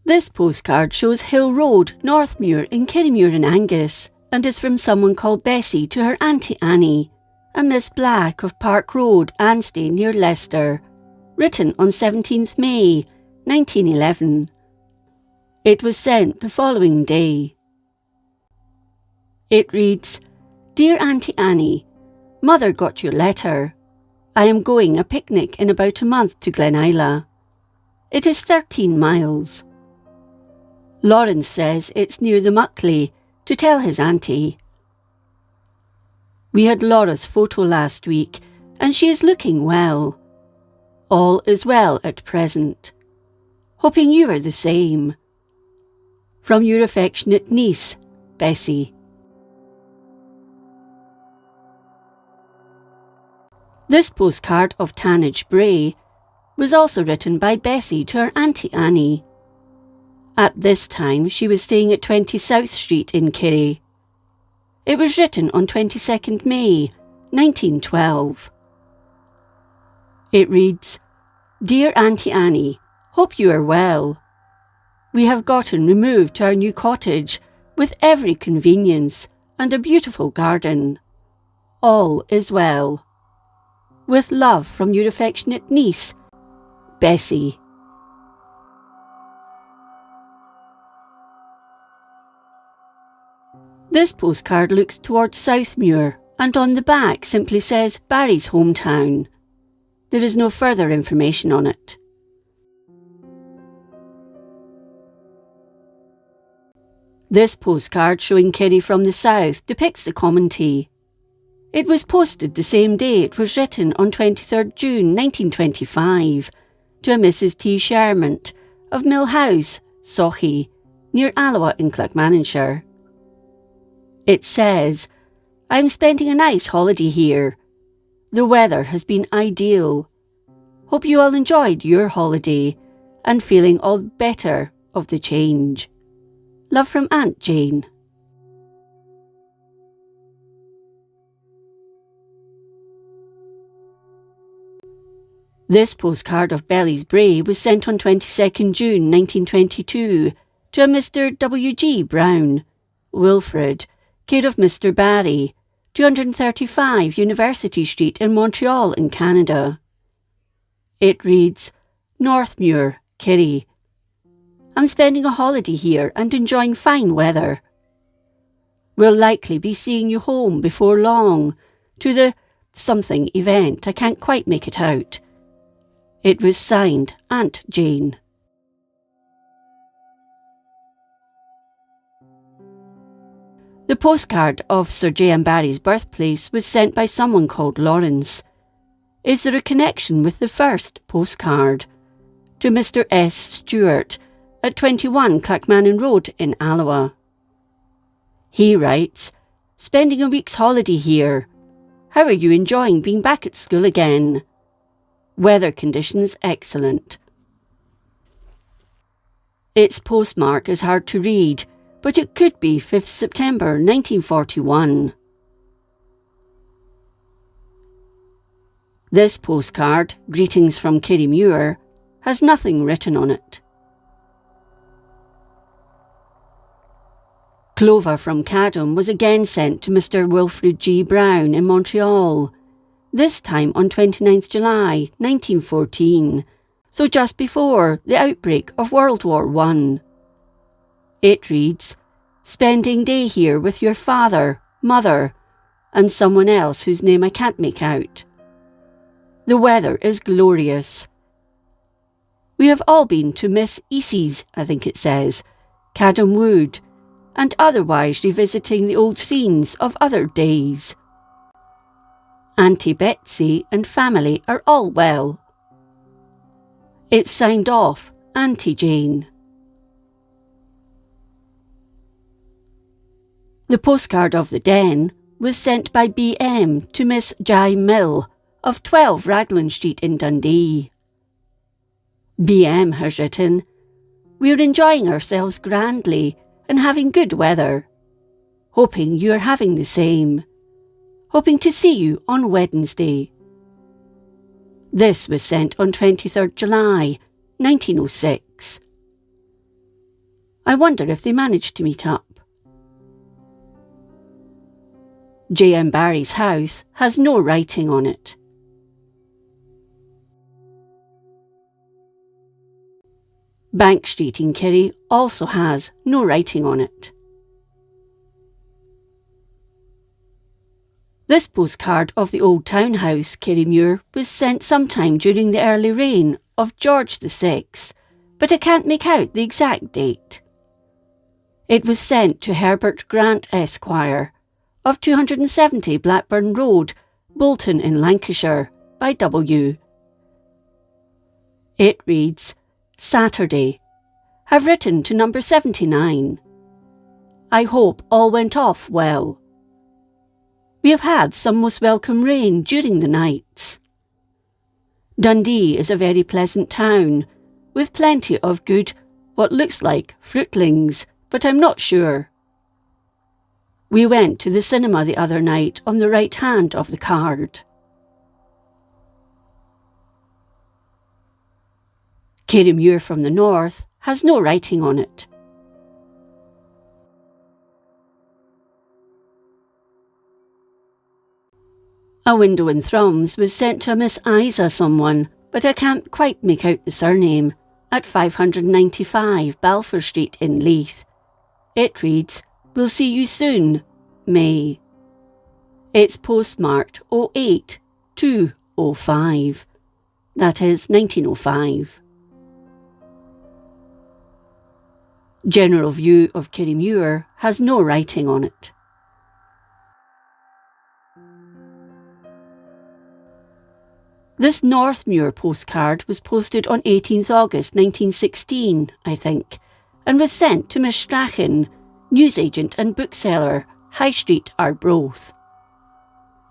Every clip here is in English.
This postcard shows Hill Road, Northmuir in Kirriemuir in Angus, and is from someone called Bessie to her Auntie Annie, a Miss Black of Park Road, Anstey near Leicester, written on 17th May 1911. It was sent the following day. It reads, Dear Auntie Annie, Mother got your letter. I am going a picnic in about a month to Glenila. It is 13 miles. Lawrence says it's near the Muckley to tell his auntie. We had Laura's photo last week and she is looking well. All is well at present. Hoping you are the same. From your affectionate niece, Bessie. This postcard of Tannage Bray was also written by Bessie to her Auntie Annie. At this time, she was staying at 20 South Street in Kirrie. It was written on 22nd May, 1912. It reads, Dear Auntie Annie, hope you are well. We have gotten removed to our new cottage with every convenience and a beautiful garden. All is well. With love from your affectionate niece, Bessie. This postcard looks towards Southmuir and on the back simply says Barry's hometown. There is no further information on it. This postcard showing Kirrie from the south depicts the commentary. It was posted the same day it was written on 23rd June 1925 to a Mrs. T. Shermont of Mill House, Sochi, near Alloa in Clackmannanshire. It says, I am spending a nice holiday here. The weather has been ideal. Hope you all enjoyed your holiday and feeling all better of the change. Love from Aunt Jane. This postcard of Belly's Bray was sent on 22nd June 1922 to a Mr. W.G. Brown, Wilfred, care of Mr. Barry, 235 University Street in Montreal in Canada. It reads, Northmuir, Kirrie. I'm spending a holiday here and enjoying fine weather. We'll likely be seeing you home before long to the something event. I can't quite make it out. It was signed Aunt Jane. The postcard of Sir J.M. Barrie's birthplace was sent by someone called Lawrence. Is there a connection with the first postcard? To Mr. S. Stewart at 21 Clackmannan Road in Alloa. He writes, Spending a week's holiday here. How are you enjoying being back at school again? Weather conditions excellent. Its postmark is hard to read, but it could be 5th September 1941. This postcard, Greetings from Kirriemuir, has nothing written on it. Clover from Cadam was again sent to Mr. Wilfred G. Brown in Montreal, this time on 29th July 1914, so just before the outbreak of World War I. It reads, Spending day here with your father, mother, and someone else whose name I can't make out. The weather is glorious. We have all been to Miss Easie's, I think it says, Cadam Wood, and otherwise revisiting the old scenes of other days. Auntie Betsy and family are all well. It's signed off Auntie Jane. The postcard of the Den was sent by B.M. to Miss Jai Mill of 12 Raglan Street in Dundee. B.M. has written, We're enjoying ourselves grandly and having good weather. Hoping you are having the same. Hoping to see you on Wednesday. This was sent on 23rd July 1906. I wonder if they managed to meet up. J.M. Barry's house has no writing on it. Bank Street in Kirrie also has no writing on it. This postcard of the old townhouse, Kirriemuir, was sent sometime during the early reign of George VI, but I can't make out the exact date. It was sent to Herbert Grant Esquire, of 270 Blackburn Road, Bolton in Lancashire, by W. It reads, Saturday. Have written to number 79. I hope all went off well. We have had some most welcome rain during the nights. Dundee is a very pleasant town, with plenty of good, what looks like fruitlings, but I'm not sure. We went to the cinema the other night on the right hand of the card. Kirriemuir from the north has no writing on it. A window in Thrums was sent to a Miss Isa someone, but I can't quite make out the surname, at 595 Balfour Street in Leith. It reads, We'll see you soon, May. It's postmarked 08-205. That is 1905. General view of Kirriemuir has no writing on it. This Northmuir postcard was posted on 18th August 1916, I think, and was sent to Miss Strachan, newsagent and bookseller, High Street, Arbroath.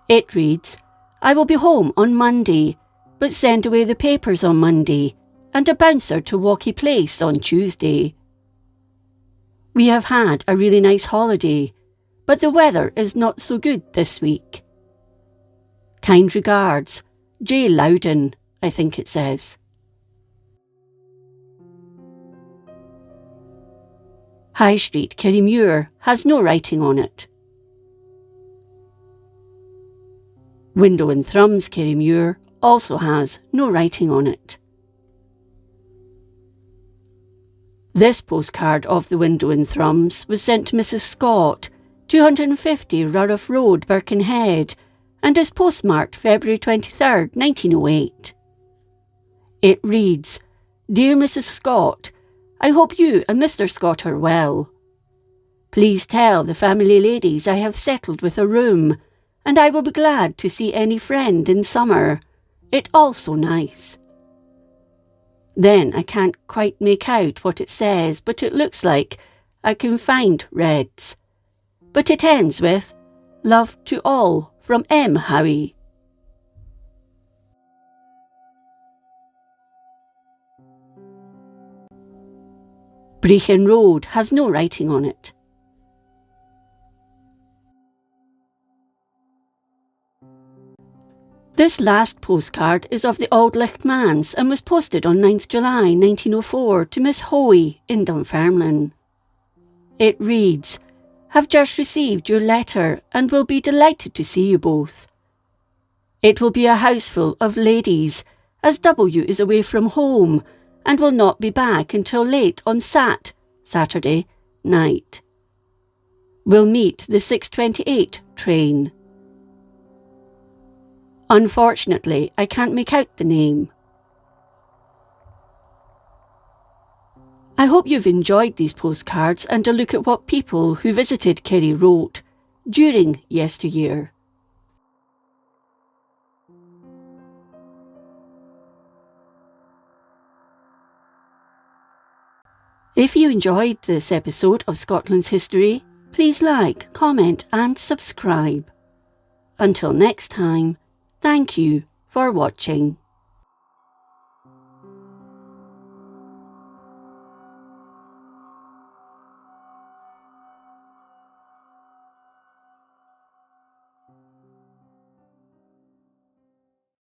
It reads, I will be home on Monday, but send away the papers on Monday, and a bouncer to Walkie Place on Tuesday. We have had a really nice holiday, but the weather is not so good this week. Kind regards, J. Loudon, I think it says. High Street, Kirriemuir, has no writing on it. Window in Thrums, Kirriemuir, also has no writing on it. This postcard of the window in Thrums was sent to Mrs. Scott, 250 Rurrough Road, Birkenhead, and is postmarked February 23, 1908. It reads, Dear Mrs. Scott, I hope you and Mr. Scott are well. Please tell the family ladies I have settled with a room, and I will be glad to see any friend in summer. It also nice. Then I can't quite make out what it says, but it looks like I can find reds. But it ends with, Love to all from M. Howie. Brechin Road has no writing on it. This last postcard is of the Auld Licht Manse and was posted on 9th July 1904 to Miss Hoey in Dunfermline. It reads, Have just received your letter and will be delighted to see you both. It will be a houseful of ladies, as W is away from home and will not be back until late on Saturday night. We'll meet the 6:28 train. Unfortunately, I can't make out the name. I hope you've enjoyed these postcards and a look at what people who visited Kirrie wrote during yesteryear. If you enjoyed this episode of Scotland's History, please like, comment and subscribe. Until next time, thank you for watching.